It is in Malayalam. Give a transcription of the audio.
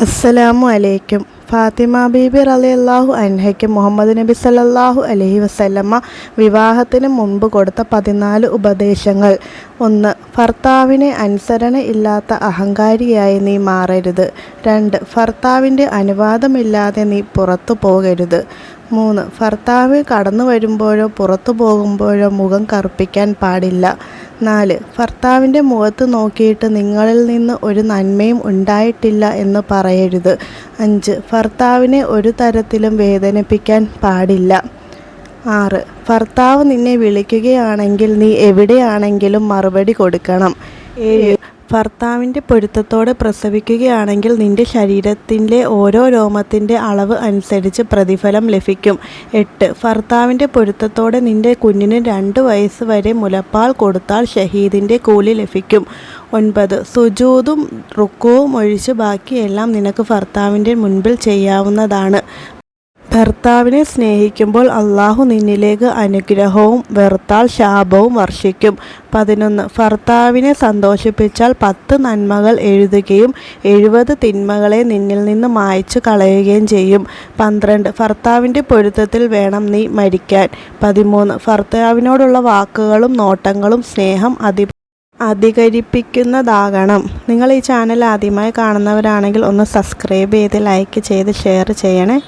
അസ്സലാമു അലൈക്കും. ഫാത്തിമ ബീബി റളിയല്ലാഹു അൻഹയ്ക്ക് മുഹമ്മദ് നബി സല്ലല്ലാഹു അലൈഹി വസല്ലമ വിവാഹത്തിന് മുൻപ് കൊടുത്ത 14 ഉപദേശങ്ങൾ. 1. ഭർത്താവിനെ അനുസരണ ഇല്ലാത്ത അഹങ്കാരിയായി നീ മാറരുത്. 2. ഭർത്താവിൻ്റെ അനുവാദമില്ലാതെ നീ പുറത്തു പോകരുത്. 3. ഭർത്താവ് കടന്നു വരുമ്പോഴോ പുറത്തു പോകുമ്പോഴോ മുഖം കറുപ്പിക്കാൻ പാടില്ല. 4. ഭർത്താവിൻ്റെ മുഖത്ത് നോക്കിയിട്ട് നിങ്ങളിൽ നിന്ന് ഒരു നന്മയും ഉണ്ടായിട്ടില്ല എന്ന് പറയരുത്. 5. ഭർത്താവിനെ ഒരു തരത്തിലും വേദനിപ്പിക്കാൻ പാടില്ല. 6. ഭർത്താവ് നിന്നെ വിളിക്കുകയാണെങ്കിൽ നീ എവിടെയാണെങ്കിലും മറുപടി കൊടുക്കണം. 7. ഭർത്താവിൻ്റെ പൊരുത്തത്തോടെ പ്രസവിക്കുകയാണെങ്കിൽ നിന്റെ ശരീരത്തിൻ്റെ ഓരോ രോമത്തിൻ്റെ അളവ് അനുസരിച്ച് പ്രതിഫലം ലഭിക്കും. 8. ഭർത്താവിൻ്റെ പൊരുത്തത്തോടെ നിന്റെ കുഞ്ഞിന് 2 വയസ്സ് വരെ മുലപ്പാൽ കൊടുത്താൽ ഷഹീദിൻ്റെ കൂലി ലഭിക്കും. 9. സുജൂദും റുക്കുവും ഒഴിച്ച് ബാക്കിയെല്ലാം നിനക്ക് ഭർത്താവിൻ്റെ മുൻപിൽ ചെയ്യാവുന്നതാണ്. ഭർത്താവിനെ സ്നേഹിക്കുമ്പോൾ അള്ളാഹു നിന്നിലേക്ക് അനുഗ്രഹവും വെറുത്താൽ ശാപവും വർഷിക്കും. 11. ഭർത്താവിനെ സന്തോഷിപ്പിച്ചാൽ 10 നന്മകൾ എഴുതുകയും 70 തിന്മകളെ നിന്നിൽ നിന്ന് മായ്ച്ചു കളയുകയും ചെയ്യും. 12. ഭർത്താവിൻ്റെ പൊരുത്തത്തിൽ വേണം നീ മരിക്കാൻ. 13. ഭർത്താവിനോടുള്ള വാക്കുകളും നോട്ടങ്ങളും സ്നേഹം അധികരിപ്പിക്കുന്നതാകണം. നിങ്ങൾ ഈ ചാനൽ ആദ്യമായി കാണുന്നവരാണെങ്കിൽ ഒന്ന് സബ്സ്ക്രൈബ് ചെയ്ത് ലൈക്ക് ചെയ്ത് ഷെയർ ചെയ്യണേ.